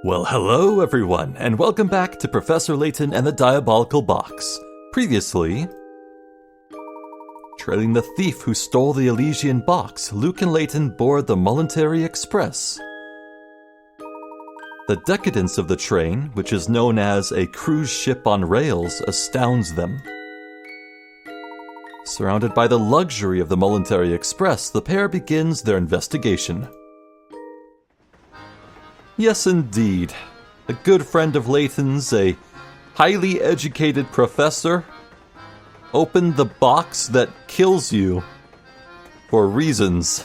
Well, hello everyone, and welcome back to Professor Layton and the Diabolical Box. Previously, trailing the thief who stole the Elysian box, Luke and Layton board the Voluntary Express. The decadence of the train, which is known as a cruise ship on rails, astounds them. Surrounded by the luxury of the Voluntary Express, the pair begins their investigation. Yes, indeed. A good friend of Layton's, a highly educated professor, opened the box that kills you for reasons.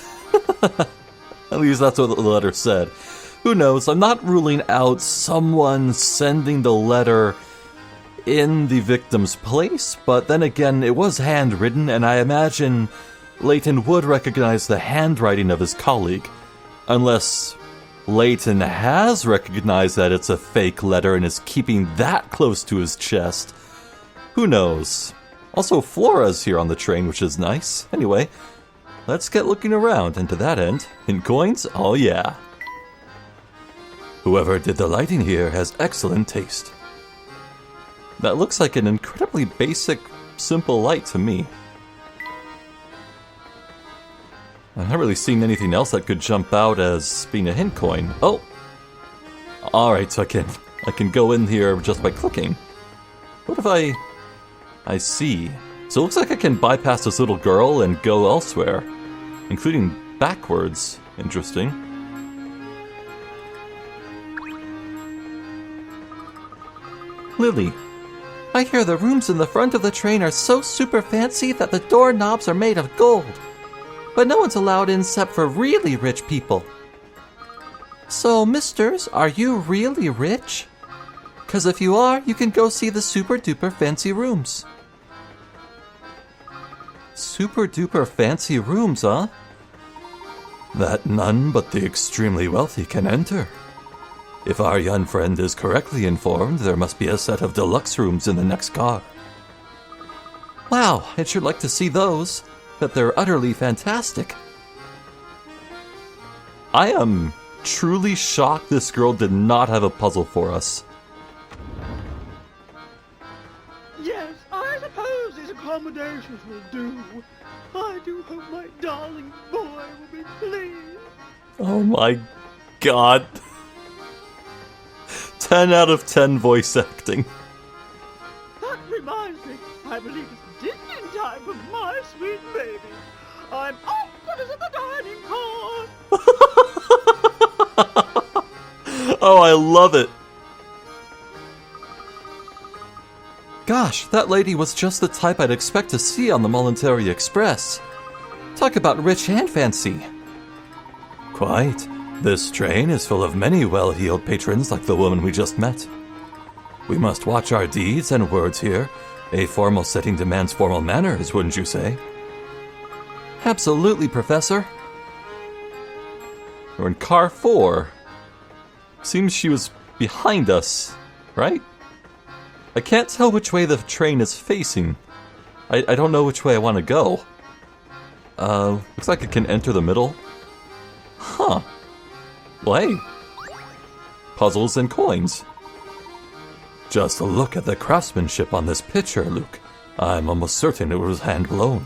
At least that's what the letter said. Who knows? I'm not ruling out someone sending the letter in the victim's place, but then again, it was handwritten, and I imagine Layton would recognize the handwriting of his colleague, unless Layton has recognized that it's a fake letter and is keeping that close to his chest. Who knows? Also, Flora's here on the train, which is nice. Anyway, let's get looking around, and to that end, in coins, oh yeah. Whoever did the lighting here has excellent taste. That looks like an incredibly basic, simple light to me. I haven't really seen anything else that could jump out as being a hint coin. Oh! Alright, so I can go in here just by clicking. What if I see. So it looks like I can bypass this little girl and go elsewhere, including backwards. Interesting. Lily, I hear the rooms in the front of the train are so super fancy that the doorknobs are made of gold. But no one's allowed in except for really rich people. So, misters, are you really rich? 'Cause if you are, you can go see the super duper fancy rooms. Super duper fancy rooms, huh? That none but the extremely wealthy can enter. If our young friend is correctly informed, there must be a set of deluxe rooms in the next car. Wow, I'd sure like to see those. But they're utterly fantastic. I am truly shocked this girl did not have a puzzle for us. Yes, I suppose these accommodations will do. I do hope my darling boy will be pleased. Oh my god. 10 out of 10 voice acting. That reminds me, I believe it's Disney time for my sweet baby. I'm awkward as at the dining car. Oh, I love it. Gosh, that lady was just the type I'd expect to see on the Voluntary Express. Talk about rich and fancy. Quite. This train is full of many well-heeled patrons like the woman we just met. We must watch our deeds and words here. A formal setting demands formal manners, wouldn't you say? Absolutely, Professor. We're in car 4. Seems she was behind us, right? I can't tell which way the train is facing. I don't know which way I want to go. Looks like I can enter the middle. Huh. Well, hey. Puzzles and coins. Just look at the craftsmanship on this picture, Luke. I'm almost certain it was hand-blown.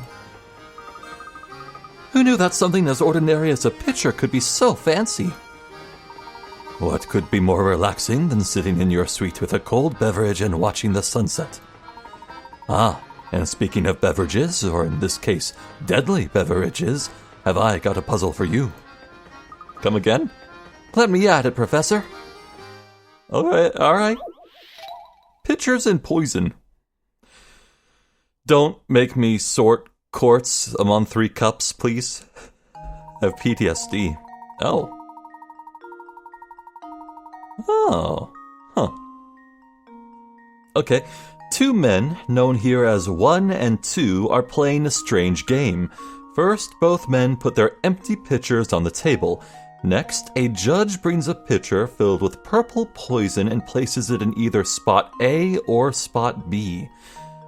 Who knew that something as ordinary as a picture could be so fancy? What could be more relaxing than sitting in your suite with a cold beverage and watching the sunset? Ah, and speaking of beverages, or in this case, deadly beverages, have I got a puzzle for you. Come again? Let me at it, Professor. Alright. Pictures and poison. Don't make me sort quartz among 3 cups, please. I have PTSD. Oh. Huh. Okay. 2 men, known here as 1 and 2, are playing a strange game. First, both men put their empty pitchers on the table. Next, a judge brings a pitcher filled with purple poison and places it in either spot A or spot B.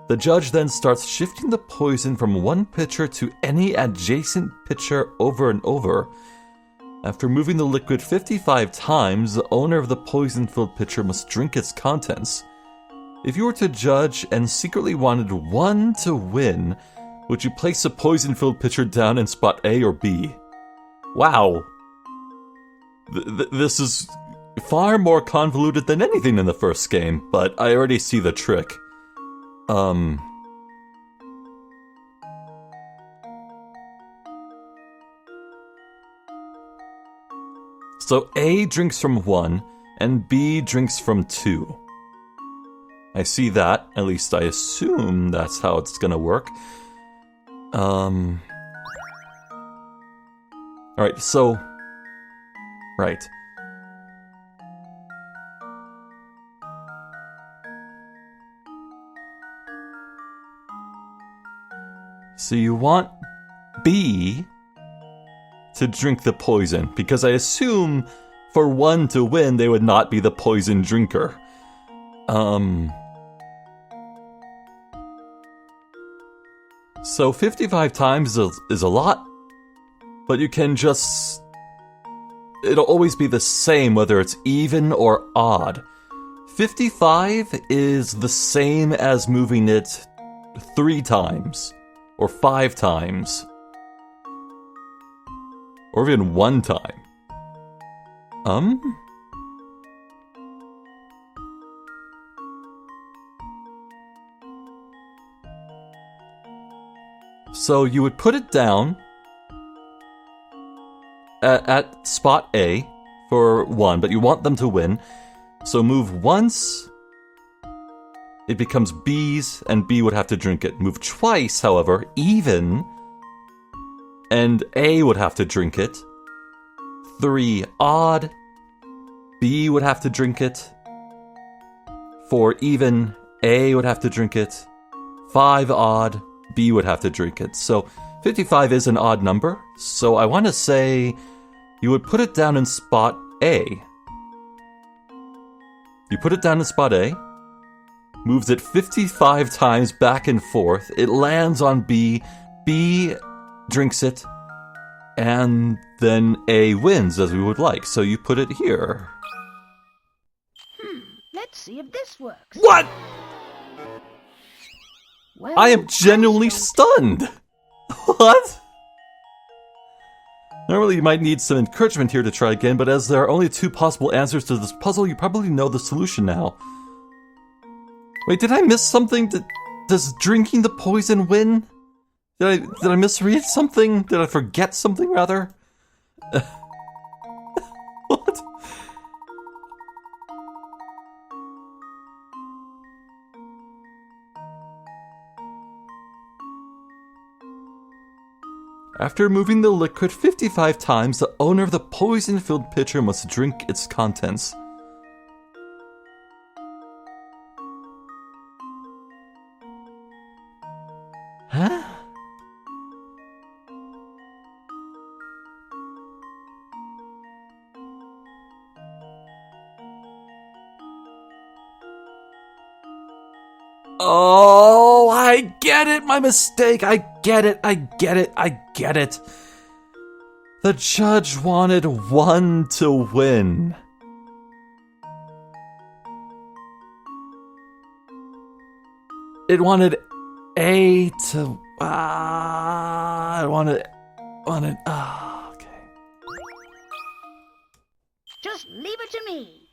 The judge then starts shifting the poison from one pitcher to any adjacent pitcher over and over. After moving the liquid 55 times, the owner of the poison-filled pitcher must drink its contents. If you were to judge and secretly wanted one to win, would you place the poison-filled pitcher down in spot A or B? Wow. This is far more convoluted than anything in the first game, but I already see the trick. So A drinks from 1, and B drinks from 2. I see that. At least I assume that's how it's gonna work. Alright, so... Right. So you want B to drink the poison, because I assume for 1 to win, they would not be the poison drinker. So 55 times is a lot, but you can just... It'll always be the same whether it's even or odd. 55 is the same as moving it 3 times, or 5 times, or even 1 time. So you would put it down at spot A for 1, but you want them to win. So move once, it becomes B's, and B would have to drink it. Move twice, however, even, and A would have to drink it. 3 odd, B would have to drink it. 4 even, A would have to drink it. 5 odd, B would have to drink it. So 55 is an odd number, so I want to say you would put it down in spot A. You put it down in spot A, moves it 55 times back and forth, it lands on B, B drinks it, and then A wins as we would like. So you put it here. Let's see if this works. What? Well, I am genuinely stunned! What? Normally you might need some encouragement here to try again, but as there are only 2 possible answers to this puzzle, you probably know the solution now. Wait, did I miss something? Does drinking the poison win? Did I misread something? Did I forget something, rather? What? After moving the liquid 55 times, the owner of the poison-filled pitcher must drink its contents. Huh? Oh, I get it! My mistake! I get it! I get it! I get it! The judge wanted 1 to win. It wanted A to... I wanted... okay. just leave it to me.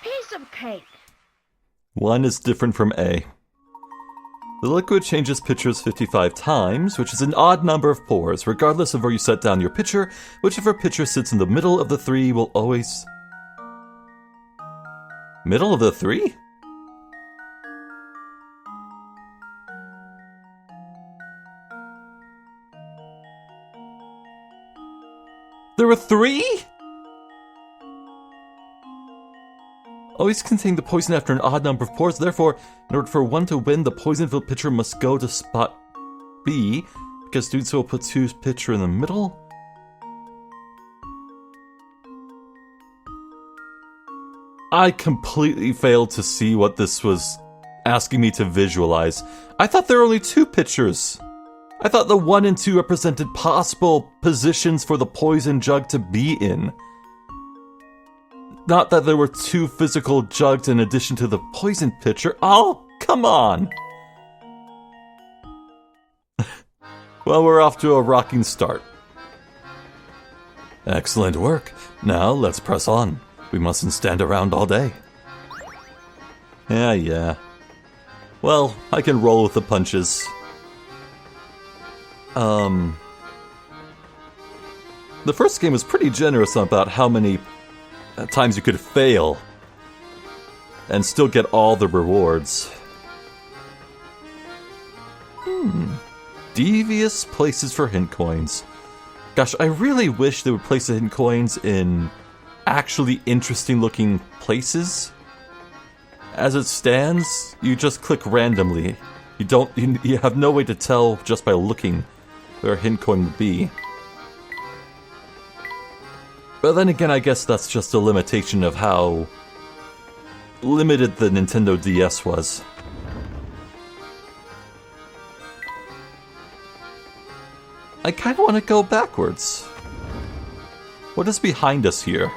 Piece of cake. 1 is different from A. The liquid changes pitchers 55 times, which is an odd number of pours. Regardless of where you set down your pitcher, whichever pitcher sits in the middle of the 3 will always... Middle of the 3? There were 3? Always contain the poison after an odd number of pours. Therefore, in order for 1 to win, the poison-filled pitcher must go to spot B, because doing so will put 2's pitcher in the middle. I completely failed to see what this was asking me to visualize. I thought there were only 2 pitchers. I thought the 1 and 2 represented possible positions for the poison jug to be in. Not that there were 2 physical jugs in addition to the poison pitcher. Oh, come on! Well, we're off to a rocking start. Excellent work. Now let's press on. We mustn't stand around all day. Yeah. Well, I can roll with the punches. The first game was pretty generous about how many times you could fail and still get all the rewards. Devious places for hint coins. Gosh, I really wish they would place the hint coins in actually interesting looking places. As it stands, you just click randomly. You have no way to tell just by looking where a hint coin would be. But then again, I guess that's just a limitation of how limited the Nintendo DS was. I kind of want to go backwards. What is behind us here?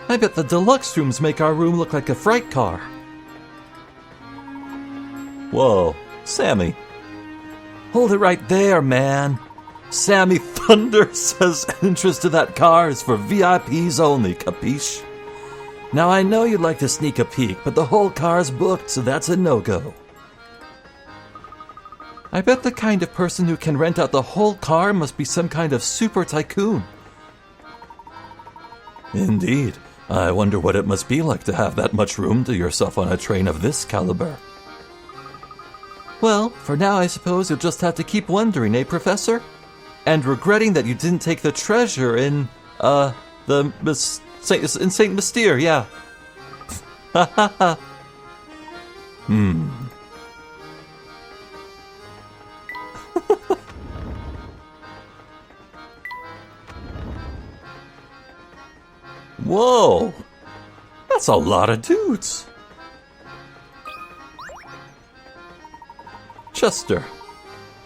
I bet the deluxe rooms make our room look like a freight car. Whoa, Sammy. Hold it right there, man. Sammy Thunder says entrance to that car is for VIPs only, capiche? Now I know you'd like to sneak a peek, but the whole car's booked, so that's a no-go. I bet the kind of person who can rent out the whole car must be some kind of super tycoon. Indeed. I wonder what it must be like to have that much room to yourself on a train of this caliber. Well, for now I suppose you'll just have to keep wondering, eh, Professor? And regretting that you didn't take the treasure in, Saint Mystere, yeah. Ha ha ha. Whoa! That's a lot of dudes! Chester.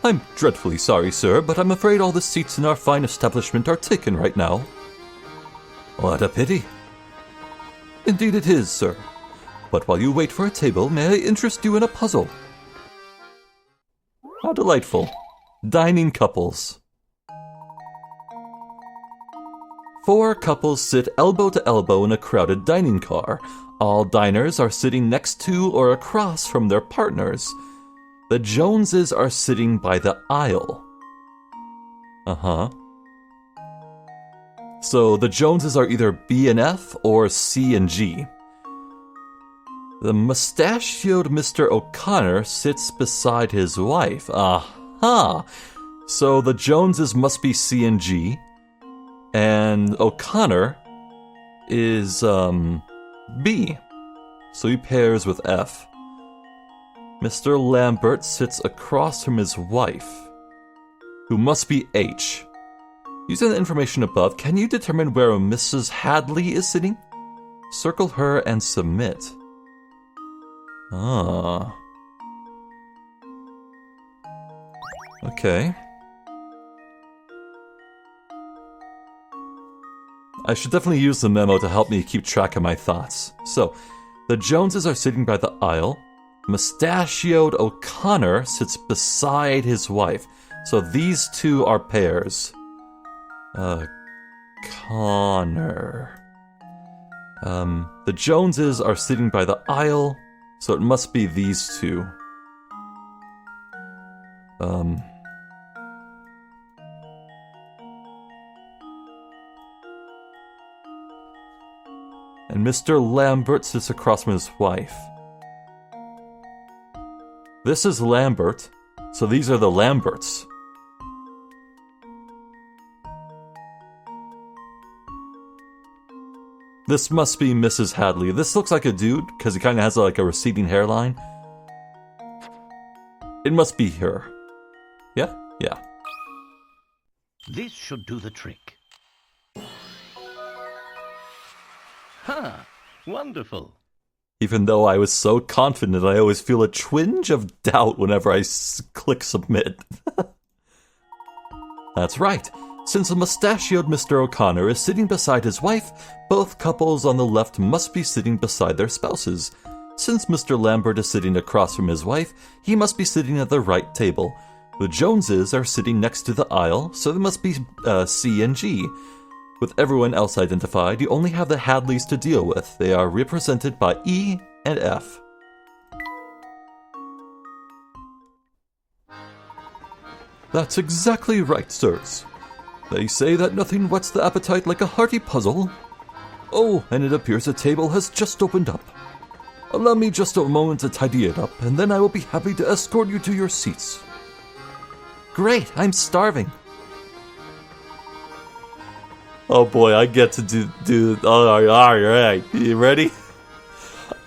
I'm dreadfully sorry, sir, but I'm afraid all the seats in our fine establishment are taken right now. What a pity. Indeed it is, sir. But while you wait for a table, may I interest you in a puzzle? How delightful. Dining couples. 4 couples sit elbow to elbow in a crowded dining car. All diners are sitting next to or across from their partners. The Joneses are sitting by the aisle. So the Joneses are either B and F or C and G. The mustachioed Mr. O'Connor sits beside his wife. So the Joneses must be C and G. And O'Connor is, B. So he pairs with F. Mr. Lambert sits across from his wife, who must be H. Using the information above, can you determine where Mrs. Hadley is sitting? Circle her and submit. Okay. I should definitely use the memo to help me keep track of my thoughts. So, the Joneses are sitting by the aisle. Mustachioed O'Connor sits beside his wife. So these two are pairs. Connor. The Joneses are sitting by the aisle, so it must be these two. And Mr. Lambert sits across from his wife. This is Lambert, so these are the Lamberts. This must be Mrs. Hadley. This looks like a dude, because he kind of has like a receding hairline. It must be her. Yeah? Yeah. This should do the trick. Ha! Wonderful. Even though I was so confident, I always feel a twinge of doubt whenever I click submit. That's right. Since the mustachioed Mr. O'Connor is sitting beside his wife, both couples on the left must be sitting beside their spouses. Since Mr. Lambert is sitting across from his wife, he must be sitting at the right table. The Joneses are sitting next to the aisle, so they must be C and G. With everyone else identified, you only have the Hadleys to deal with. They are represented by E and F. That's exactly right, sirs. They say that nothing whets the appetite like a hearty puzzle. Oh, and it appears the table has just opened up. Allow me just a moment to tidy it up, and then I will be happy to escort you to your seats. Great, I'm starving. Oh boy, I get to do alright, you ready?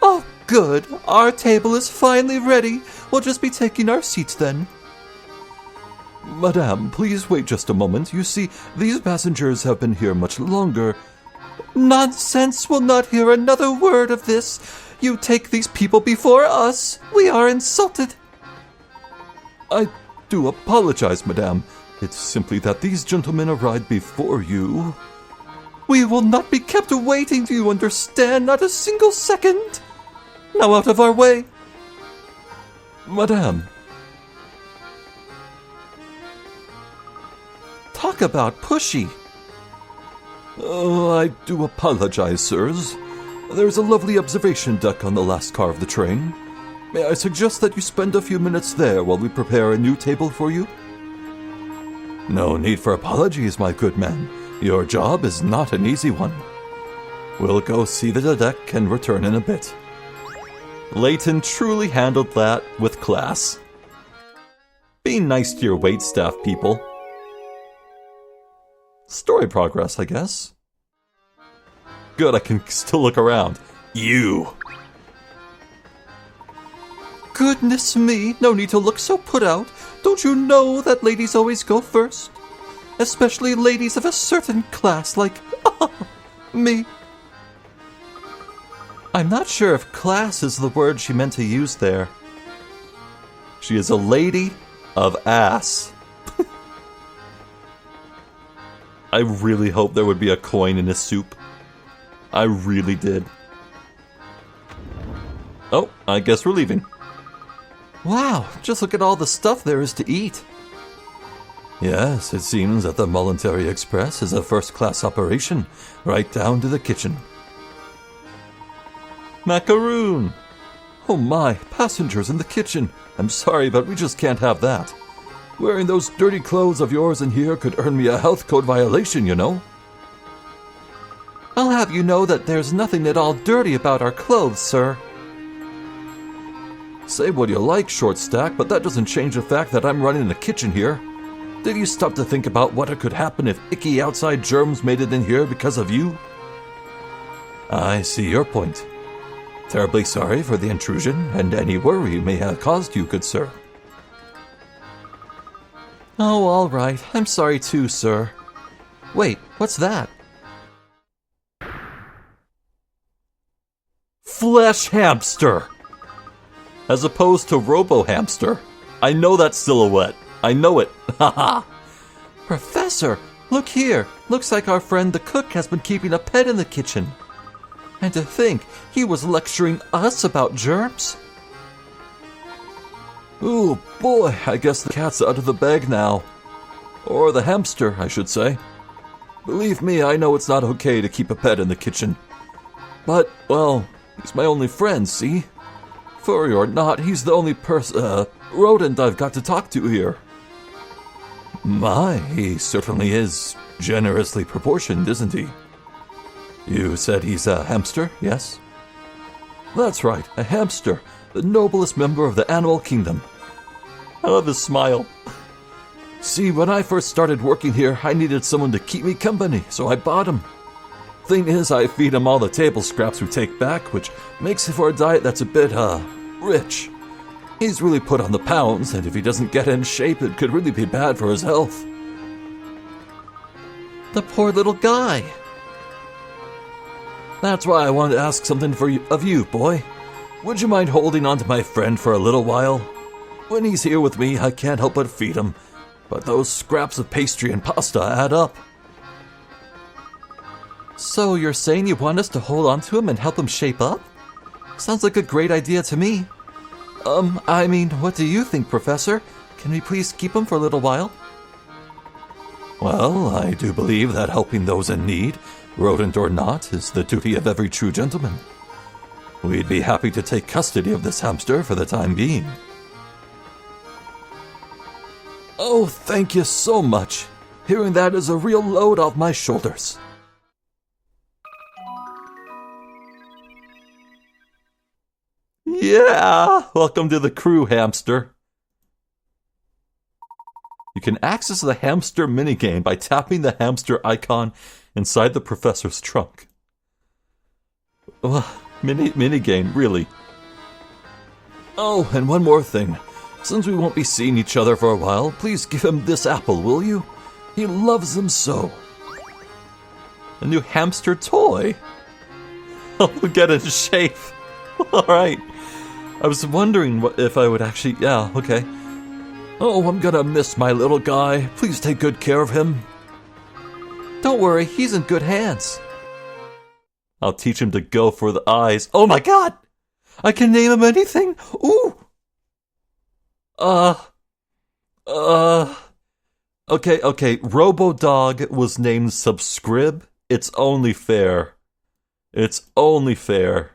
Oh, good. Our table is finally ready. We'll just be taking our seats then. Madame, please wait just a moment. You see, these passengers have been here much longer. Nonsense! We'll not hear another word of this. You take these people before us. We are insulted. I do apologize, madame. It's simply that these gentlemen arrived before you. We will not be kept waiting, do you understand? Not a single second. Now out of our way. Madame. Talk about pushy. Oh, I do apologize, sirs. There's a lovely observation deck on the last car of the train. May I suggest that you spend a few minutes there while we prepare a new table for you? No need for apologies, my good man. Your job is not an easy one. We'll go see the deck and return in a bit. Layton truly handled that with class. Be nice to your waitstaff, people. Story progress, I guess. Good, I can still look around. You! Goodness me, no need to look so put out. Don't you know that ladies always go first? Especially ladies of a certain class like me. I'm not sure if class is the word she meant to use there. She is a lady of ass. I really hope there would be a coin in his soup. I really did. Oh, I guess we're leaving. Wow, just look at all the stuff there is to eat. Yes, it seems that the Voluntary Express is a first-class operation, right down to the kitchen. Macaroon! Oh my, passengers in the kitchen. I'm sorry, but we just can't have that. Wearing those dirty clothes of yours in here could earn me a health code violation, you know. I'll have you know that there's nothing at all dirty about our clothes, sir. Say what you like, Short Stack, but that doesn't change the fact that I'm running the kitchen here. Did you stop to think about what could happen if icky outside germs made it in here because of you? I see your point. Terribly sorry for the intrusion and any worry may have caused you, good sir. Oh, all right. I'm sorry too, sir. Wait, what's that? Flesh Hamster! As opposed to Robo Hamster. I know that silhouette. I know it. Haha. Professor, look here. Looks like our friend the cook has been keeping a pet in the kitchen. And to think, he was lecturing us about germs? Ooh, boy, I guess the cat's out of the bag now. Or the hamster, I should say. Believe me, I know it's not okay to keep a pet in the kitchen. But, well, he's my only friend, see? Furry or not, he's the only rodent I've got to talk to here. My, he certainly is generously proportioned, isn't he? You said he's a hamster, yes? That's right, a hamster, the noblest member of the animal kingdom. I love his smile. See, when I first started working here, I needed someone to keep me company, so I bought him. Thing is, I feed him all the table scraps we take back, which makes it for a diet that's a bit, rich. He's really put on the pounds, and if he doesn't get in shape, it could really be bad for his health. The poor little guy. That's why I wanted to ask something of you, boy. would you mind holding on to my friend for a little while? When he's here with me, I can't help but feed him, but those scraps of pastry and pasta add up. So you're saying you want us to hold on to him and help him shape up? Sounds like a great idea to me. What do you think, Professor? Can we please keep him for a little while? Well, I do believe that helping those in need, rodent or not, is the duty of every true gentleman. We'd be happy to take custody of this hamster for the time being. Oh, thank you so much. Hearing that is a real load off my shoulders. Yeah! Welcome to the crew, Hamster. You can access the hamster minigame by tapping the hamster icon inside the professor's trunk. Minigame, really. Oh, and one more thing. Since we won't be seeing each other for a while, please give him this apple, will you? He loves them so. A new hamster toy? I'll get in shape. Alright. I was wondering if I would actually... Yeah, okay. Oh, I'm gonna miss my little guy. Please take good care of him. Don't worry, he's in good hands. I'll teach him to go for the eyes. Oh my god! I can name him anything? Ooh! Okay. Robo-Dog was named Subscrib. It's only fair. It's only fair.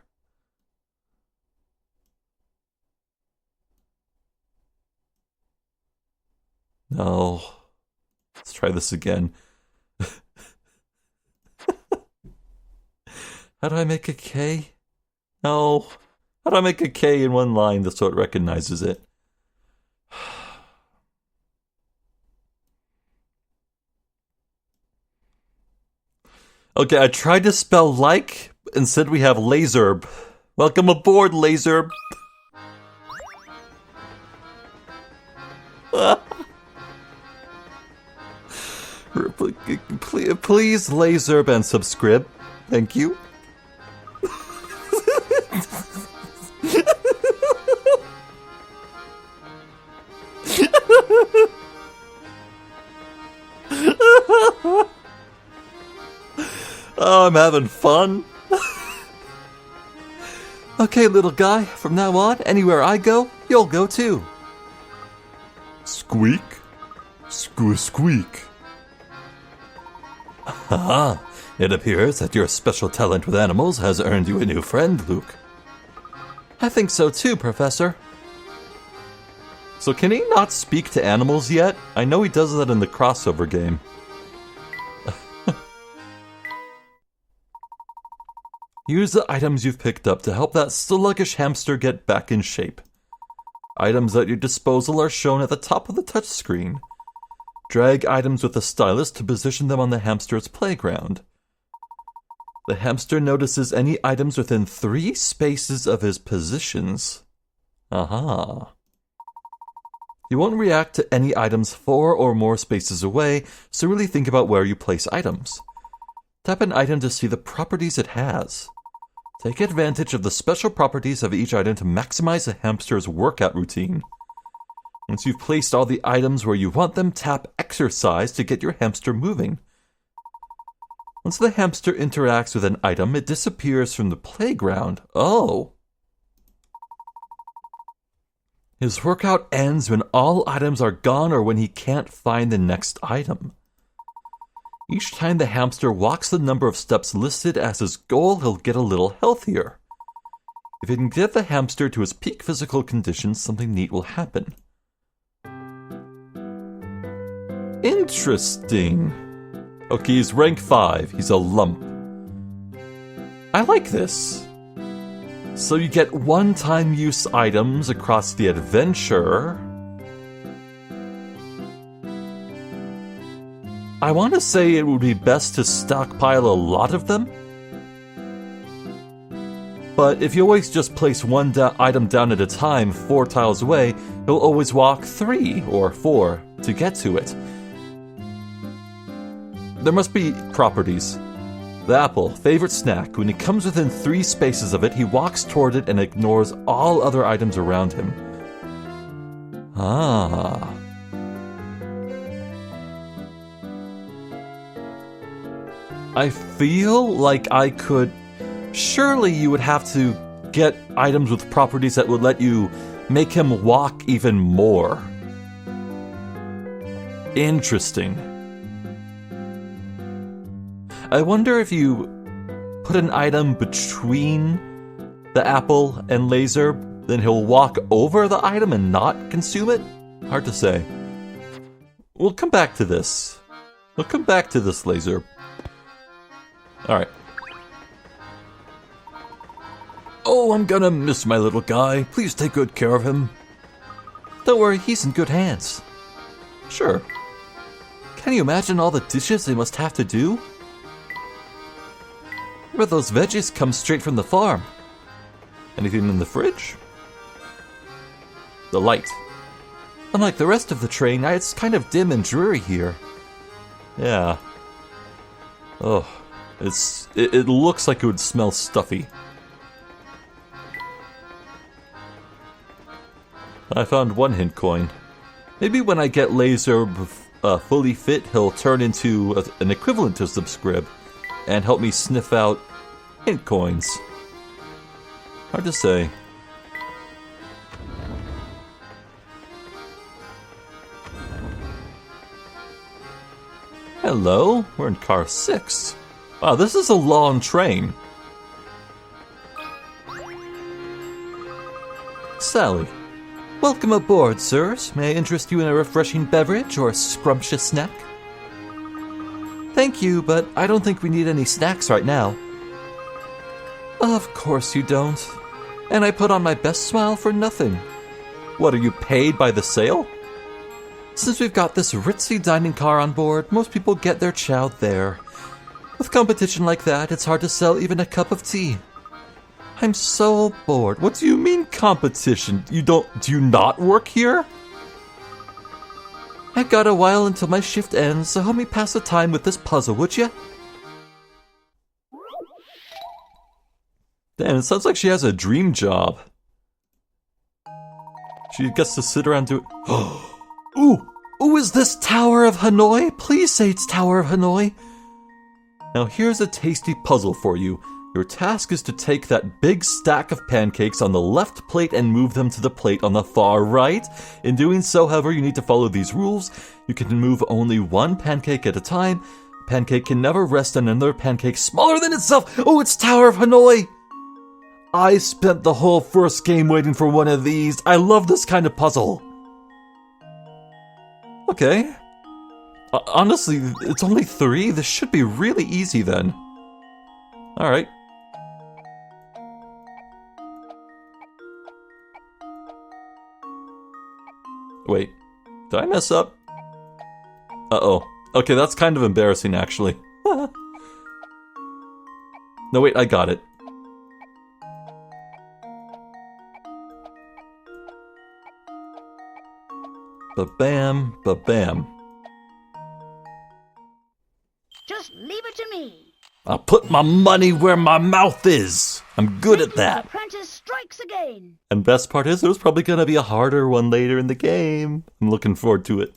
No. Let's try this again. How do I make a K? No. How do I make a K in one line so it recognizes it? Okay, I tried to spell like. Instead we have Lazerb. Welcome aboard, Lazerb. Please Lazerb and subscribe. Thank you. Oh, I'm having fun. Okay, little guy, from now on, anywhere I go, you'll go too. Squeak. Squeak. Haha, it appears that your special talent with animals has earned you a new friend, Luke. I think so too, Professor. So can he not speak to animals yet? I know he does that in the crossover game. Use the items you've picked up to help that sluggish hamster get back in shape. Items at your disposal are shown at the top of the touchscreen. Drag items with the stylus to position them on the hamster's playground. The hamster notices any items within 3 spaces of his positions. Aha. You won't react to any items 4 or more spaces away, so really think about where you place items. Tap an item to see the properties it has. Take advantage of the special properties of each item to maximize the hamster's workout routine. Once you've placed all the items where you want them, tap Exercise to get your hamster moving. Once the hamster interacts with an item, it disappears from the playground. Oh! His workout ends when all items are gone or when he can't find the next item. Each time the hamster walks the number of steps listed as his goal, he'll get a little healthier. If you can get the hamster to his peak physical condition, something neat will happen. Interesting. Okay, he's rank 5. He's a lump. I like this. So you get one-time use items across the adventure. I want to say it would be best to stockpile a lot of them. But if you always just place one item down at a time 4 tiles away, you'll always walk 3 or 4 to get to it. There must be properties. The apple, favorite snack. When he comes within 3 spaces of it, he walks toward it and ignores all other items around him. Ah. I feel like I could... Surely you would have to get items with properties that would let you make him walk even more. Interesting. I wonder if you put an item between the apple and Lazerb, then he'll walk over the item and not consume it? Hard to say. We'll come back to this. We'll come back to this, Lazerb. Alright. Oh, I'm gonna miss my little guy. Please take good care of him. Don't worry, he's in good hands. Sure. Can you imagine all the dishes they must have to do? But those veggies come straight from the farm. Anything in the fridge? The light. Unlike the rest of the train, it's kind of dim and dreary here. Yeah. Oh, it looks like it would smell stuffy. I found 1 hint coin. Maybe when I get Lazerb fully fit, he'll turn into an equivalent to Subscrib and help me sniff out hint coins. Hard to say. Hello, we're in car 6. Wow, this is a long train. Sally. Welcome aboard, sirs. May I interest you in a refreshing beverage or a scrumptious snack? Thank you, but I don't think we need any snacks right now. Of course you don't. And I put on my best smile for nothing. What, are you paid by the sale? Since we've got this ritzy dining car on board, most people get their chow there. With competition like that, it's hard to sell even a cup of tea. I'm so bored. What do you mean competition? Do you not work here? I've got a while until my shift ends, so help me pass the time with this puzzle, would you? Damn, it sounds like she has a dream job. She gets to sit around do it. Ooh, is this Tower of Hanoi? Please say it's Tower of Hanoi. Now here's a tasty puzzle for you. Your task is to take that big stack of pancakes on the left plate and move them to the plate on the far right. In doing so, however, you need to follow these rules. You can move only 1 pancake at a time. A pancake can never rest on another pancake smaller than itself. Oh, it's Tower of Hanoi! I spent the whole first game waiting for one of these. I love this kind of puzzle. Okay. Honestly, it's only 3. This should be really easy then. Alright. Wait, did I mess up? Uh-oh. Okay, that's kind of embarrassing, actually. No, wait, I got it. Ba-bam, ba-bam. Just leave it to me. I'll put my money where my mouth is. I'm good at that. Apprentice strikes again. And best part is, there's probably gonna be a harder one later in the game. I'm looking forward to it.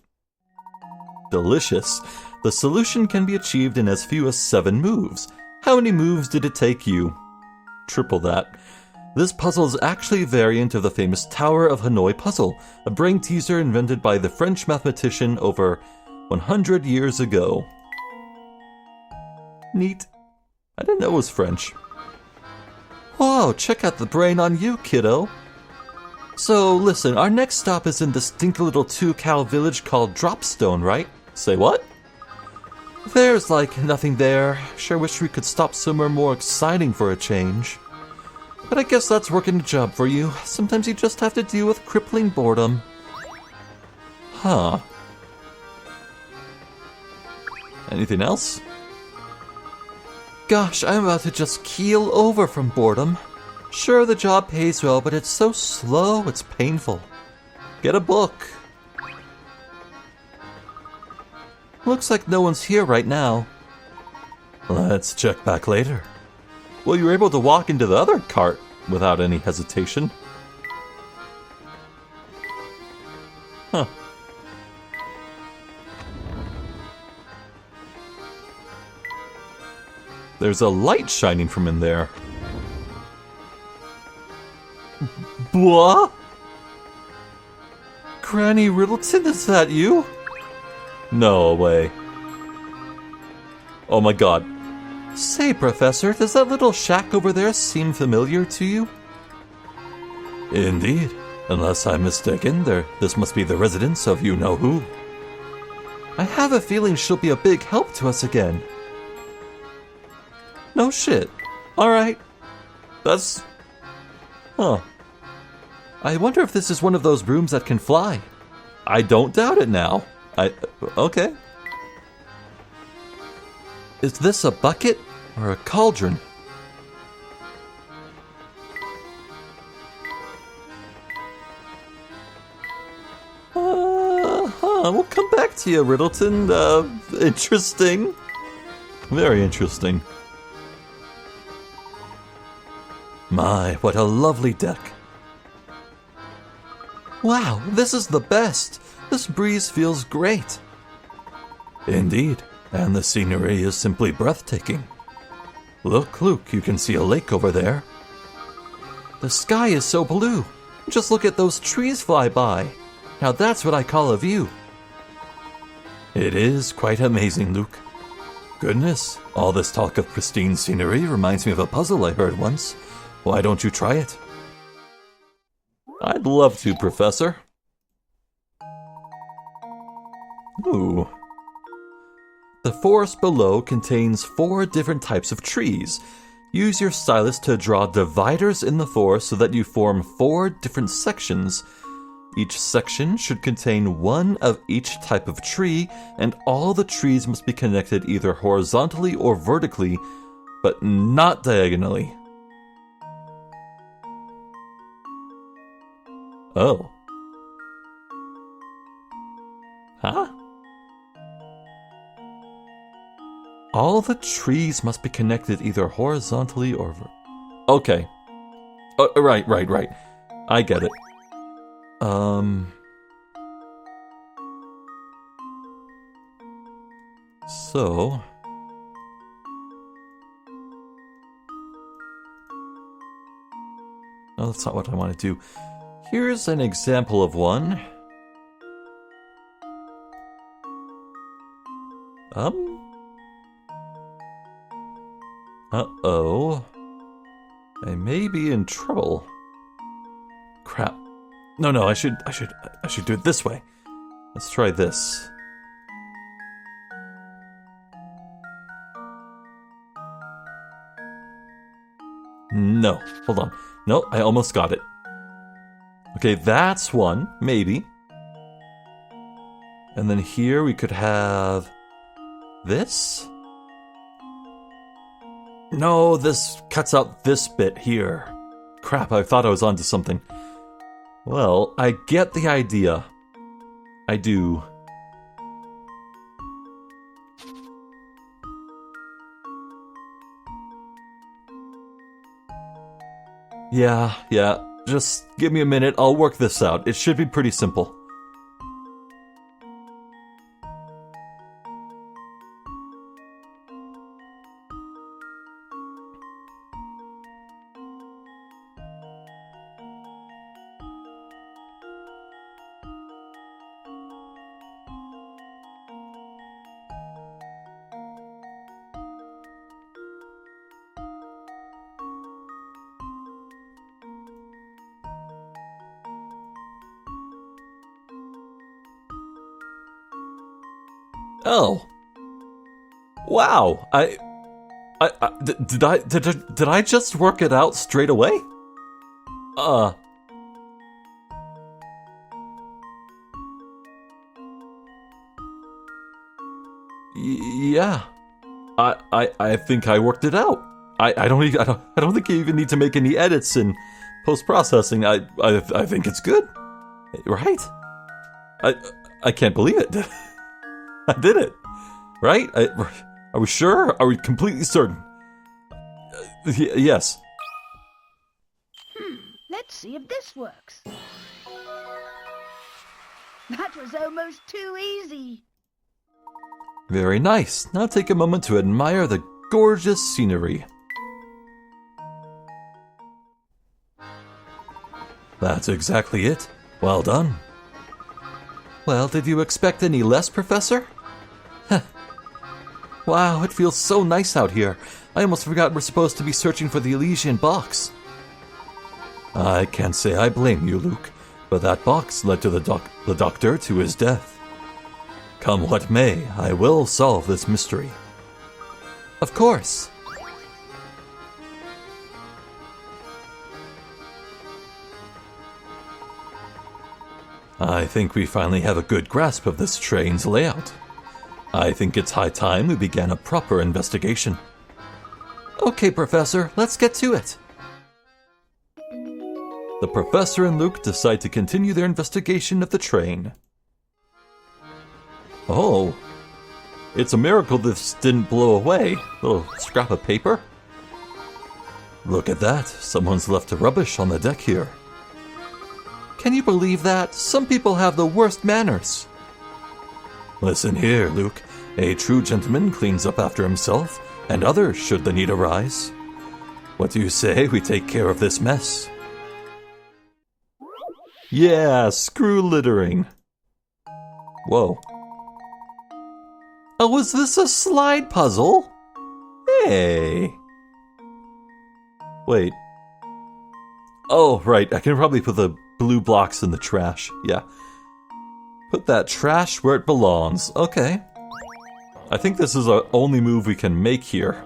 Delicious. The solution can be achieved in as few as 7 moves. How many moves did it take you? Triple that. This puzzle is actually a variant of the famous Tower of Hanoi puzzle, a brain teaser invented by the French mathematician over 100 years ago. Neat. I didn't know it was French. Whoa, check out the brain on you, kiddo. So, listen, our next stop is in this stinky little 2-cow village called Dropstone, right? Say what? There's, like, nothing there. Sure wish we could stop somewhere more exciting for a change. But I guess that's working a job for you. Sometimes you just have to deal with crippling boredom. Huh. Anything else? Gosh, I'm about to just keel over from boredom. Sure, the job pays well, but it's so slow, it's painful. Get a book. Looks like no one's here right now. Let's check back later. Well, you were able to walk into the other cart without any hesitation. Huh. There's a light shining from in there. Blah? Granny Riddleton, is that you? No way. Oh my god. Say, Professor, does that little shack over there seem familiar to you? Indeed. Unless I'm mistaken, this must be the residence of you-know-who. I have a feeling she'll be a big help to us again. No shit. Alright. That's... Huh. I wonder if this is one of those brooms that can fly. I don't doubt it now. Okay. Is this a bucket or a cauldron? We'll come back to you, Riddleton. Interesting. Very interesting. My, what a lovely deck. Wow, this is the best. This breeze feels great. Indeed, and the scenery is simply breathtaking. Look, Luke, you can see a lake over there. The sky is so blue. Just look at those trees fly by. Now that's what I call a view. It is quite amazing, Luke. Goodness, all this talk of pristine scenery reminds me of a puzzle I heard once. Why don't you try it? I'd love to, Professor. Ooh. The forest below contains 4 different types of trees. Use your stylus to draw dividers in the forest so that you form 4 different sections. Each section should contain 1 of each type of tree, and all the trees must be connected either horizontally or vertically, but not diagonally. Oh. Huh? All the trees must be connected either horizontally or okay. Right. I get it. So... No, that's not what I want to do. Here's an example of one. Uh-oh. I may be in trouble. Crap. No, I should do it this way. Let's try this. No, hold on. No, I almost got it. Okay, that's one, maybe. And then here we could have this. No, this cuts out this bit here. Crap, I thought I was onto something. Well, I get the idea. I do. Yeah. Just give me a minute, I'll work this out. It should be pretty simple. Oh. Wow. Did I just work it out straight away? Yeah. I think I worked it out. I don't think you even need to make any edits in post-processing. I think it's good. Right? I can't believe it. I did it. Right? Are we sure? Are we completely certain? Yes. Let's see if this works. That was almost too easy. Very nice. Now take a moment to admire the gorgeous scenery. That's exactly it. Well done. Well, did you expect any less, Professor? Wow, it feels so nice out here. I almost forgot we're supposed to be searching for the Elysian box. I can't say I blame you, Luke, but that box led to the doctor to his death. Come what may, I will solve this mystery. Of course. I think we finally have a good grasp of this train's layout. I think it's high time we began a proper investigation. Okay, Professor, let's get to it. The Professor and Luke decide to continue their investigation of the train. Oh, it's a miracle this didn't blow away. Little scrap of paper. Look at that, someone's left the rubbish on the deck here. Can you believe that? Some people have the worst manners. Listen here, Luke. A true gentleman cleans up after himself, and others should the need arise. What do you say we take care of this mess? Yeah, screw littering. Whoa. Oh, was this a slide puzzle? Hey. Wait. Oh, right, I can probably put the blue blocks in the trash. Yeah. Put that trash where it belongs. Okay. I think this is the only move we can make here.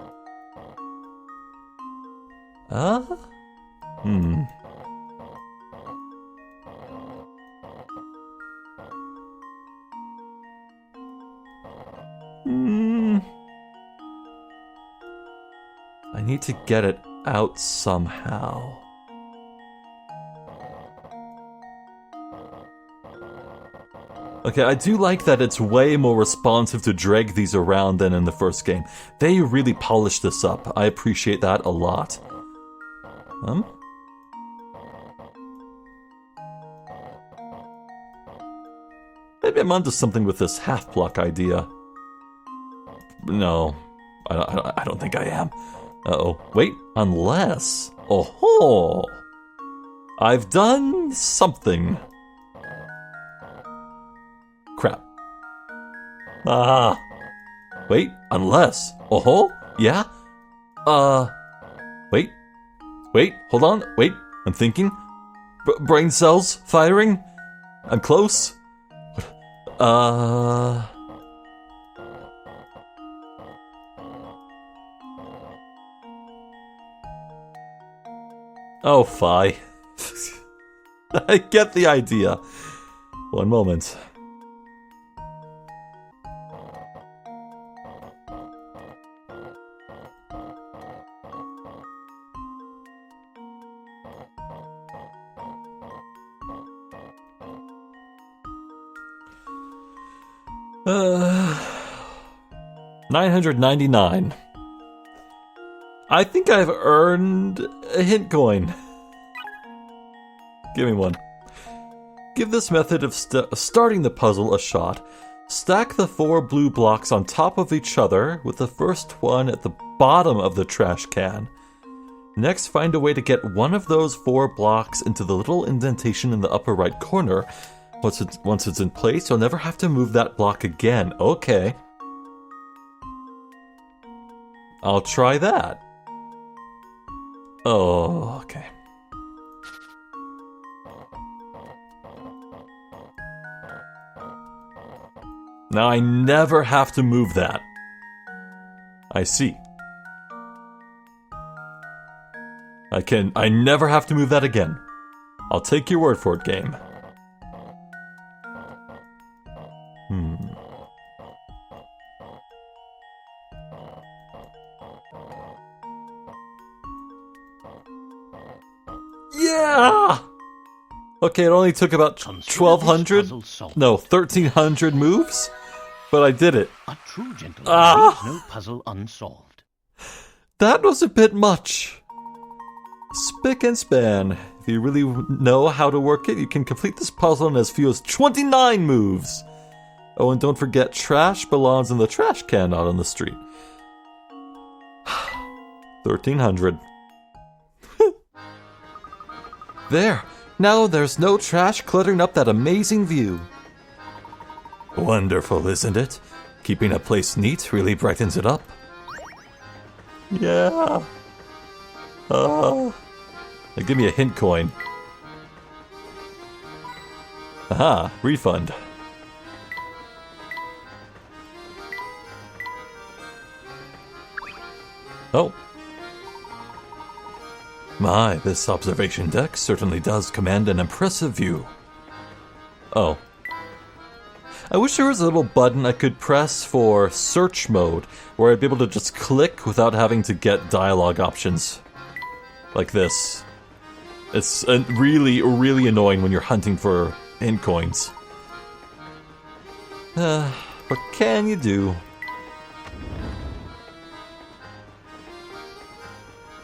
I need to get it out somehow. Okay, I do like that it's way more responsive to drag these around than in the first game. They really polished this up. I appreciate that a lot. Maybe I'm onto something with this half-block idea. No, I don't think I am. Uh-oh. Wait, unless... Oh-ho! I've done something. Crap. Wait, unless... Oh-ho? Yeah? Wait, hold on, wait, I'm thinking. Brain cells firing? I'm close? Oh, fie. I get the idea. One moment. $999. I think I've earned a hint coin. Give me one. Give this method of starting the puzzle a shot. Stack the 4 blue blocks on top of each other, with the first one at the bottom of the trash can. Next, find a way to get one of those 4 blocks into the little indentation in the upper right corner. Once it's in place, you'll never have to move that block again. Okay. I'll try that. Oh, okay. Now I never have to move that. I see. I never have to move that again. I'll take your word for it, game. Yeah! Okay, it only took about 1,200, no, 1,300 moves? But I did it. A true gentleman leaves no puzzle unsolved. That was a bit much. Spick and span. If you really know how to work it, you can complete this puzzle in as few as 29 moves. Oh, and don't forget, trash belongs in the trash can, not on the street. 1300. There. Now there's no trash cluttering up that amazing view. Wonderful, isn't it? Keeping a place neat really brightens it up. Yeah. Give me a hint coin. Aha, refund. Oh. My, this observation deck certainly does command an impressive view. Oh. I wish there was a little button I could press for search mode, where I'd be able to just click without having to get dialogue options. Like this. It's really, really annoying when you're hunting for hint coins. What can you do?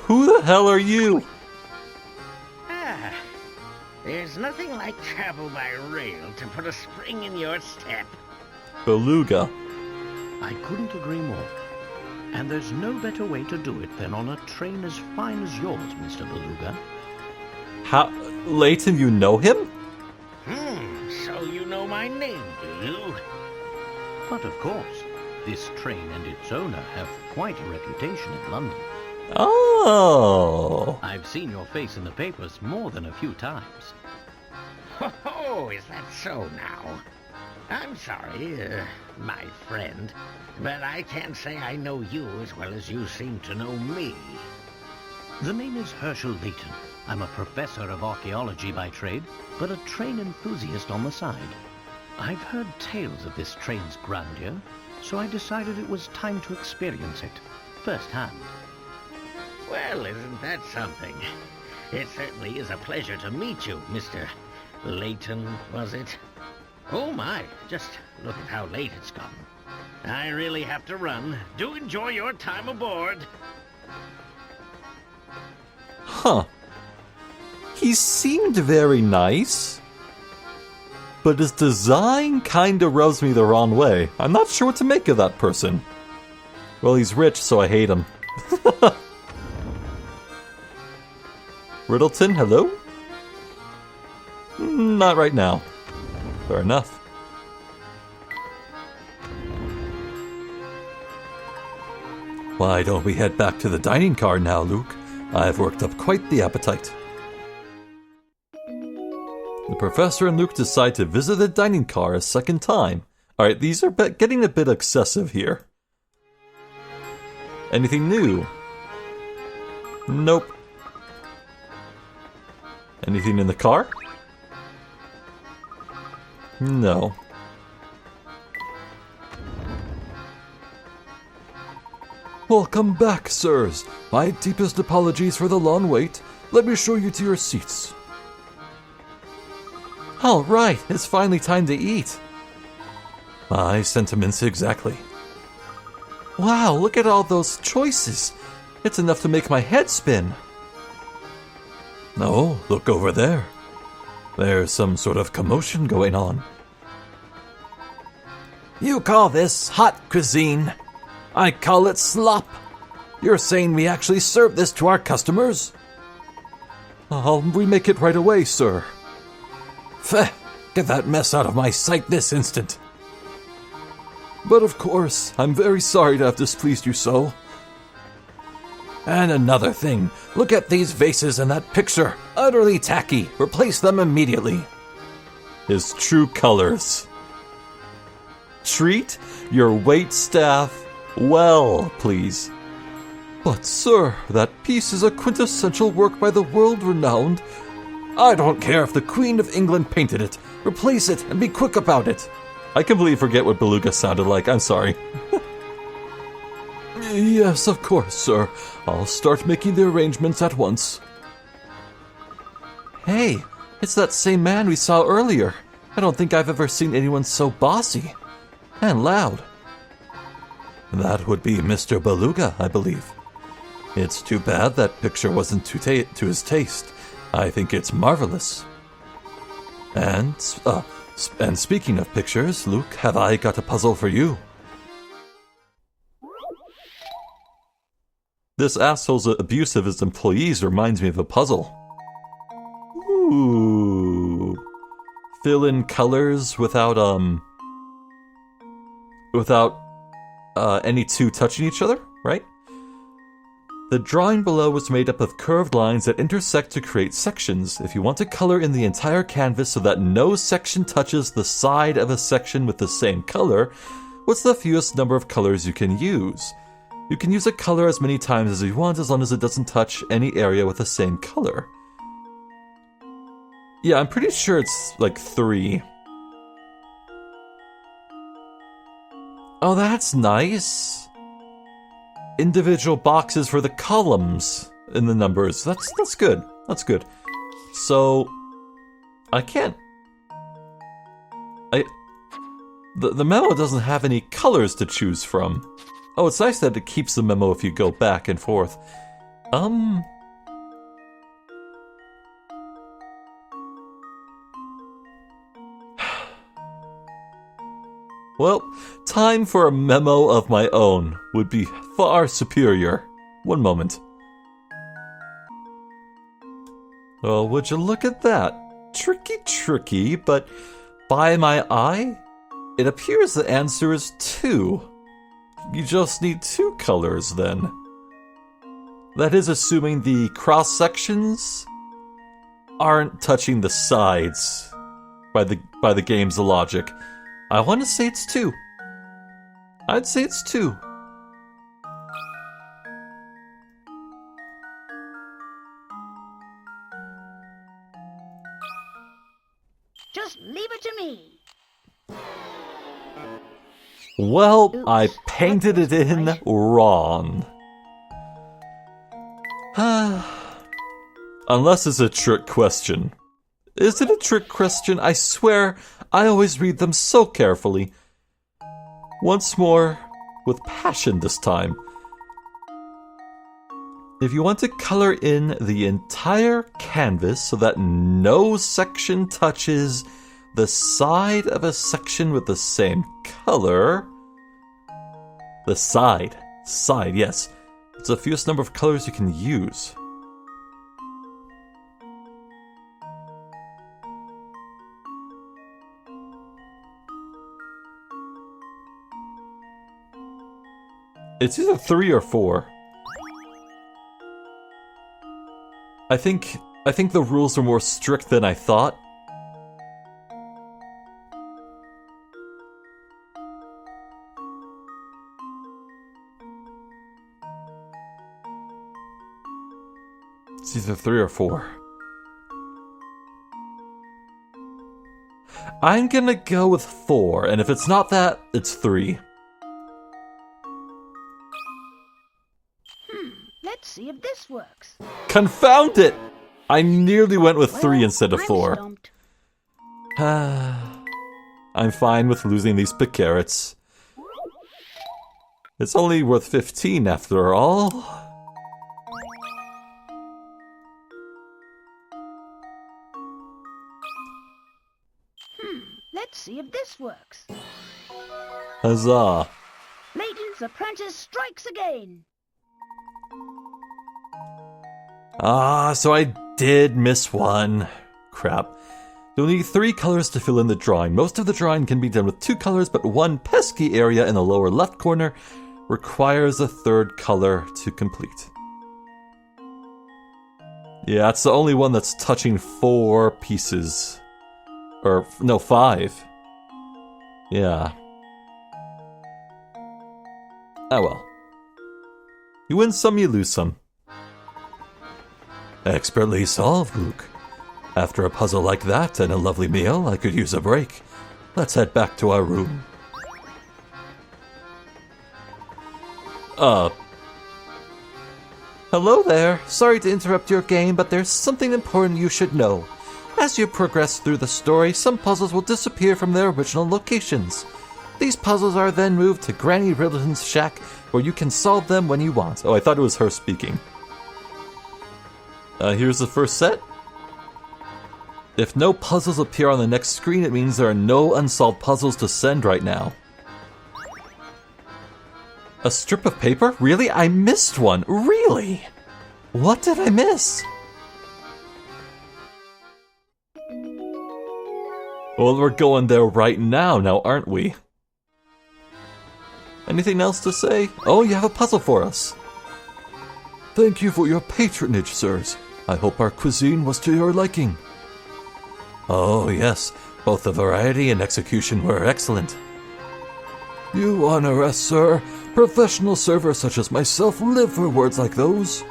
Who the hell are you? There's nothing like travel by rail to put a spring in your step. Beluga. I couldn't agree more. And there's no better way to do it than on a train as fine as yours, Mr. Beluga. How? Layton, you know him? So you know my name, do you? But of course, this train and its owner have quite a reputation in London. Oh. I've seen your face in the papers more than a few times. Oh, is that so now? I'm sorry, my friend, but I can't say I know you as well as you seem to know me. The name is Hershel Layton. I'm a professor of archaeology by trade, but a train enthusiast on the side. I've heard tales of this train's grandeur, so I decided it was time to experience it firsthand. Well, isn't that something? It certainly is a pleasure to meet you, Mr. Layton, was it? Oh my, just look at how late it's gotten. I really have to run. Do enjoy your time aboard. Huh. He seemed very nice, but his design kinda rubs me the wrong way. I'm not sure what to make of that person. Well, he's rich, so I hate him. Riddleton, hello? Not right now. Fair enough. Why don't we head back to the dining car now, Luke? I've worked up quite the appetite. The professor and Luke decide to visit the dining car a second time. Alright, these are getting a bit excessive here. Anything new? Nope. Anything in the car? No. Welcome back, sirs. My deepest apologies for the long wait. Let me show you to your seats. All right, it's finally time to eat. My sentiments exactly. Wow, look at all those choices. It's enough to make my head spin. Oh, look over there. There's some sort of commotion going on. You call this hot cuisine? I call it slop. You're saying we actually serve this to our customers? I'll remake it right away, sir. Pheh, get that mess out of my sight this instant. But of course, I'm very sorry to have displeased you so. And another thing, look at these vases and that picture. Utterly tacky. Replace them immediately. His true colors. Treat your waitstaff well, please. But sir, that piece is a quintessential work by the world-renowned. I don't care if the Queen of England painted it. Replace it and be quick about it. I completely forget what Beluga sounded like. I'm sorry. Yes, of course, sir. I'll start making the arrangements at once. Hey, it's that same man we saw earlier. I don't think I've ever seen anyone so bossy. And loud. That would be Mr. Beluga, I believe. It's too bad that picture wasn't to his taste. I think it's marvelous. And speaking of pictures, Luke, have I got a puzzle for you? This asshole's abuse of his employees reminds me of a puzzle. Ooh. Fill in colors without any two touching each other, right? The drawing below was made up of curved lines that intersect to create sections. If you want to color in the entire canvas so that no section touches the side of a section with the same color, what's the fewest number of colors you can use? You can use a color as many times as you want as long as it doesn't touch any area with the same color. Yeah, I'm pretty sure it's like 3. Oh, that's nice. Individual boxes for the columns in the numbers. That's good. That's good. So I can't. The memo doesn't have any colors to choose from. Oh, it's nice that it keeps the memo if you go back and forth. Well, time for a memo of my own would be far superior. One moment. Oh, would you look at that? Tricky, but by my eye, it appears the answer is 2. You just need 2 colors then. That is assuming the cross-sections aren't touching the sides by the game's logic. I want to say it's 2. I'd say it's 2. Just leave it to me. Well, Oops, I painted it in wrong. Unless it's a trick question. Is it a trick question? I swear, I always read them so carefully. Once more, with passion this time. If you want to color in the entire canvas so that no section touches the side of a section with the same color... The side, yes. It's the fewest number of colors you can use. It's either 3 or 4. I think the rules are more strict than I thought. It's either 3 or 4. I'm gonna go with 4, and if it's not that, it's 3. Let's see if this works. Confound it! I nearly went with 3 instead of I'm 4. stumped. I'm fine with losing these picarets. It's only worth 15 after all. Let's see if this works. Huzzah. Layton's apprentice strikes again. So I did miss one. Crap. You'll need 3 colors to fill in the drawing. Most of the drawing can be done with 2 colors, but one pesky area in the lower left corner requires a 3rd color to complete. Yeah, it's the only one that's touching 4 pieces. Or, no, 5. Yeah. Oh well. You win some, you lose some. Expertly solved, Luke. After a puzzle like that and a lovely meal, I could use a break. Let's head back to our room. Hello there. Sorry to interrupt your game, but there's something important you should know. As you progress through the story, some puzzles will disappear from their original locations. These puzzles are then moved to Granny Riddleton's shack, where you can solve them when you want. Oh, I thought it was her speaking. Here's the first set. If no puzzles appear on the next screen, it means there are no unsolved puzzles to send right now. A strip of paper? Really? I missed one. Really? What did I miss? Well, we're going there right now, aren't we? Anything else to say? Oh, you have a puzzle for us. Thank you for your patronage, sirs. I hope our cuisine was to your liking. Oh, yes. Both the variety and execution were excellent. You honor us, sir. Professional servers such as myself live for words like those.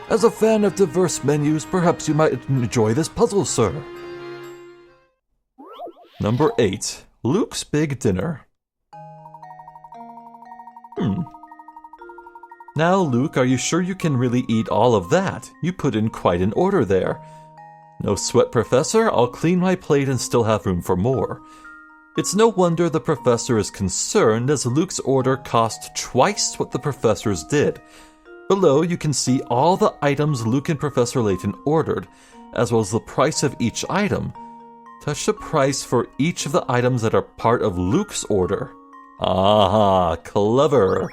As a fan of diverse menus, perhaps you might enjoy this puzzle, sir. Number 8. Luke's Big Dinner. Now, Luke, are you sure you can really eat all of that? You put in quite an order there. No sweat, Professor. I'll clean my plate and still have room for more. It's no wonder the Professor is concerned, as Luke's order cost twice what the Professor's did. Below, you can see all the items Luke and Professor Layton ordered, as well as the price of each item. Touch the price for each of the items that are part of Luke's order. Ah, clever.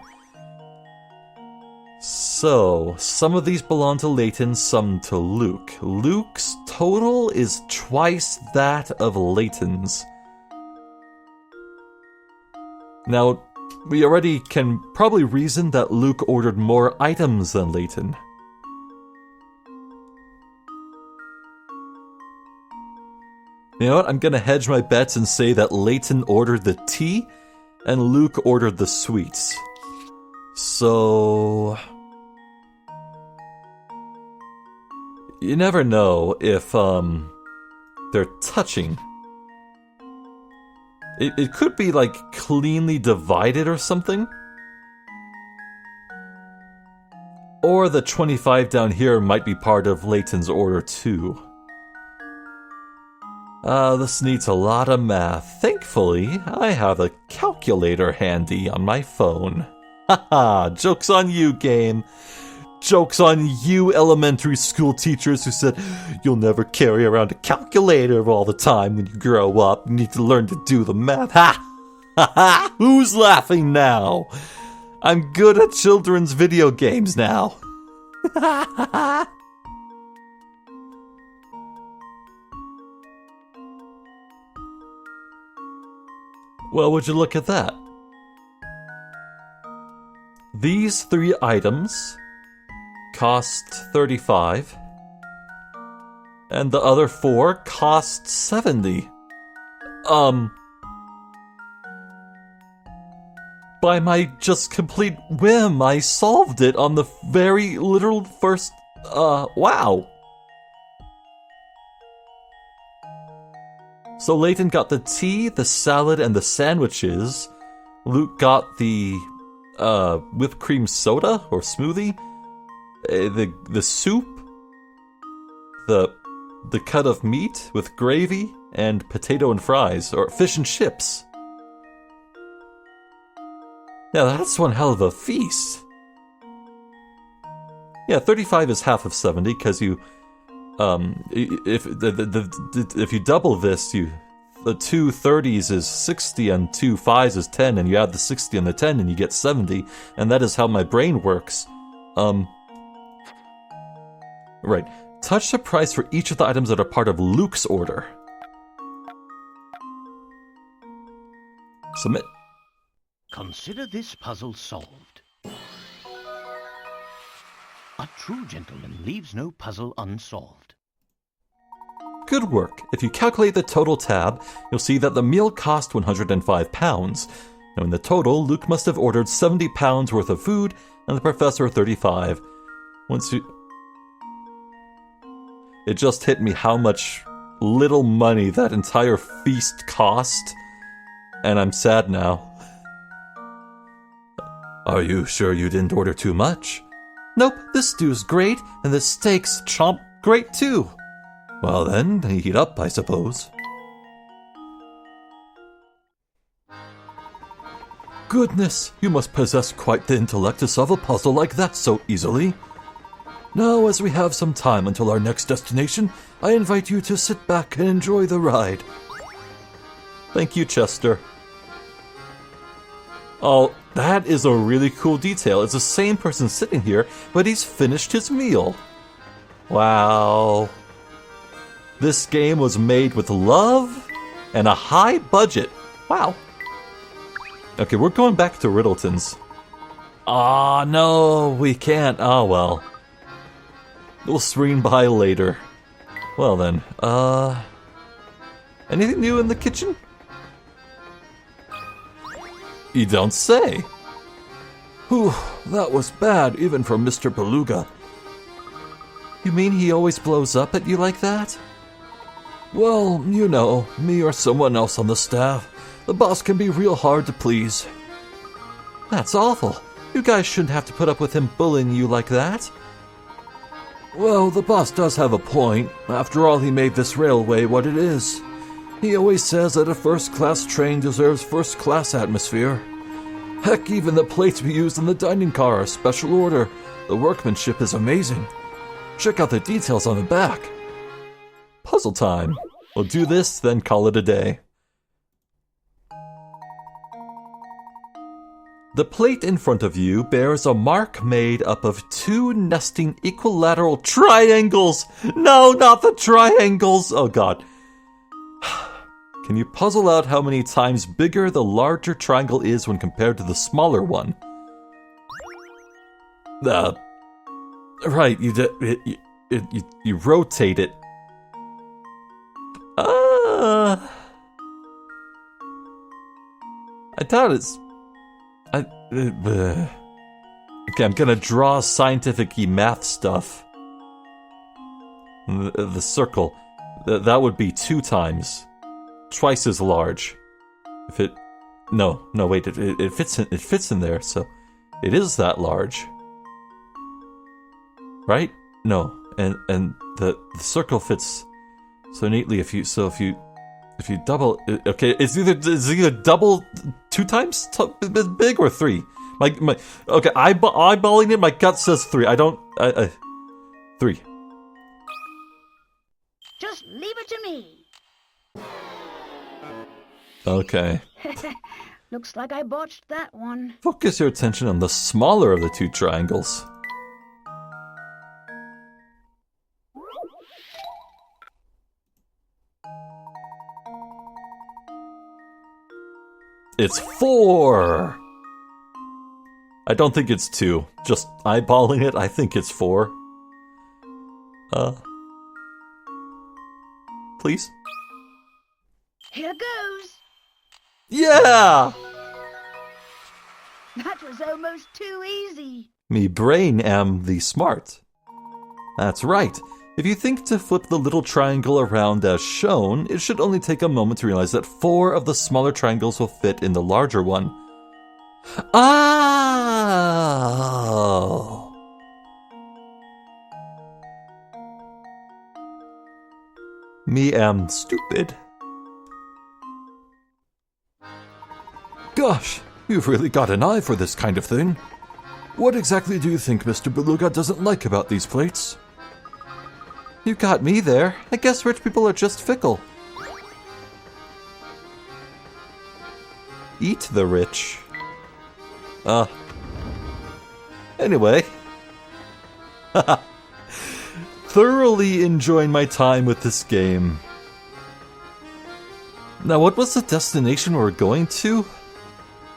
So, some of these belong to Layton, some to Luke. Luke's total is twice that of Layton's. Now, we already can probably reason that Luke ordered more items than Layton. You know what? I'm gonna hedge my bets and say that Layton ordered the tea and Luke ordered the sweets. So, you never know if they're touching. It could be like cleanly divided or something. Or the 25 down here might be part of Layton's order too. This needs a lot of math. Thankfully, I have a calculator handy on my phone. Haha, joke's on you, game. Joke's on you, elementary school teachers who said you'll never carry around a calculator all the time when you grow up. You need to learn to do the math. Ha! Ha ha! Who's laughing now? I'm good at children's video games now. Ha ha ha! Well, would you look at that? These 3 items cost 35, and the other 4 cost 70. By my just complete whim, I solved it on the very literal first, wow. So Layton got the tea, the salad, and the sandwiches. Luke got the whipped cream soda or smoothie, the soup, the cut of meat with gravy, and potato and fries, or fish and chips. Now that's one hell of a feast. Yeah, 35 is half of 70 because you, if you double this, the 2 30s is 60 and 2 5s is 10, and you add the 60 and the 10 and you get 70, and that is how my brain works. Right. Touch the price for each of the items that are part of Luke's order. Submit. Consider this puzzle solved. A true gentleman leaves no puzzle unsolved. Good work. If you calculate the total tab, you'll see that the meal cost £105. Now in the total, Luke must have ordered £70 worth of food, and the Professor 35. It just hit me how much little money that entire feast cost, and I'm sad now. Are you sure you didn't order too much? Nope, this stew's great, and the steak's chomp great too. Well then, heat up, I suppose. goodness, you must possess quite the intellect to solve a puzzle like that so easily. Now, as we have some time until our next destination, I invite you to sit back and enjoy the ride. Thank you, Chester. Oh, that is a really cool detail. It's the same person sitting here, but he's finished his meal. Wow. This game was made with love and a high budget. Wow. Okay, we're going back to Riddleton's. Ah, no, we can't. Oh, well. We'll swing by later. Well then, anything new in the kitchen? You don't say. Whew, that was bad, even for Mr. Beluga. You mean he always blows up at you like that? Well, you know, me or someone else on the staff. The boss can be real hard to please. That's awful. You guys shouldn't have to put up with him bullying you like that. Well, the boss does have a point. After all, he made this railway what it is. He always says that a first-class train deserves first-class atmosphere. Heck, even the plates we use in the dining car are special order. The workmanship is amazing. Check out the details on the back. Puzzle time. We'll do this, then call it a day. The plate in front of you bears a mark made up of two nesting equilateral triangles. No, not the triangles. Oh, God. Can you puzzle out how many times bigger the larger triangle is when compared to the smaller one? Right, you rotate it. I thought it's... Okay, I'm gonna draw scientific-y math stuff. The circle. That would be 2 times. Twice as large. If it... No, wait, it fits in there, so... It is that large. Right? No. And the circle fits so neatly if you double... Okay, it's either double 2 times big or 3. Okay, eyeballing it, my gut says 3. 3. Just leave it to me. Okay. Looks like I botched that one. Focus your attention on the smaller of the 2 triangles. It's 4! I don't think it's 2. Just eyeballing it, I think it's 4. Please? Here goes. Yeah! That was almost too easy. Me brain am the smart. That's right. If you think to flip the little triangle around as shown, it should only take a moment to realize that 4 of the smaller triangles will fit in the larger one. Oh! Me am stupid. Gosh, you've really got an eye for this kind of thing. What exactly do you think Mr. Beluga doesn't like about these plates? You got me there. I guess rich people are just fickle. Eat the rich. Anyway. Thoroughly enjoying my time with this game. Now, what was the destination we were going to?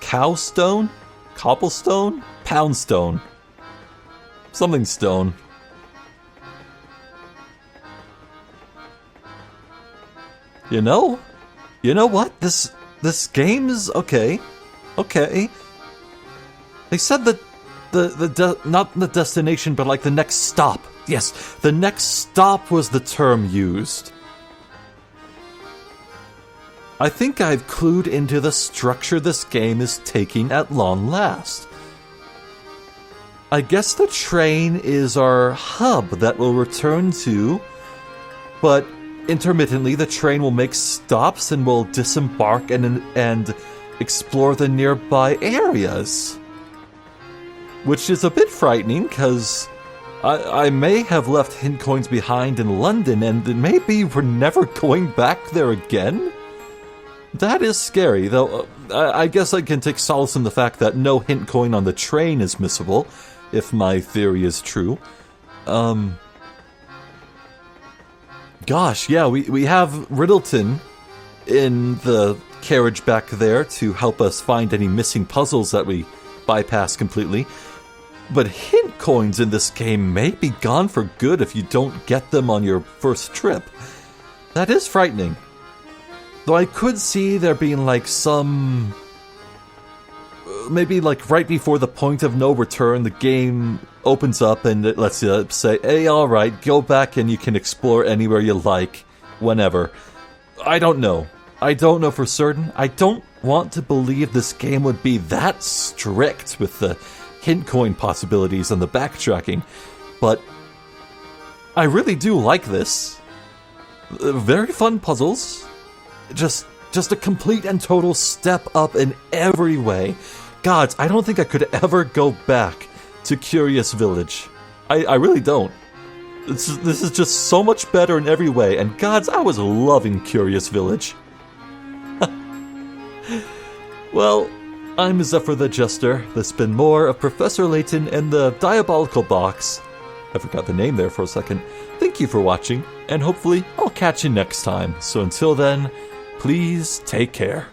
Cowstone? Cobblestone? Poundstone. Something stone. You know what? This game is okay. Okay. They said that not the destination, but like the next stop. Yes, the next stop was the term used. I think I've clued into the structure this game is taking at long last. I guess the train is our hub that we'll return to, but intermittently the train will make stops and will disembark and explore the nearby areas. Which is a bit frightening, because I may have left hint coins behind in London, and maybe we're never going back there again? That is scary, though I guess I can take solace in the fact that no hint coin on the train is missable, if my theory is true. Gosh, yeah, we have Riddleton in the carriage back there to help us find any missing puzzles that we bypass completely. But hint coins in this game may be gone for good if you don't get them on your first trip. That is frightening. Though I could see there being like some... maybe like right before the point of no return, the game opens up and it lets you say, hey, alright, go back and you can explore anywhere you like, whenever. I don't know. I don't know for certain. I don't want to believe this game would be that strict with the hint coin possibilities and the backtracking, but I really do like this. Very fun puzzles. Just a complete and total step up in every way. Gods, I don't think I could ever go back to Curious Village. I really don't. This is just so much better in every way, and gods, I was loving Curious Village. Well, I'm Zephyr the Jester. This has been more of Professor Layton and the Diabolical Box. I forgot the name there for a second. Thank you for watching, and hopefully I'll catch you next time. So until then, please take care.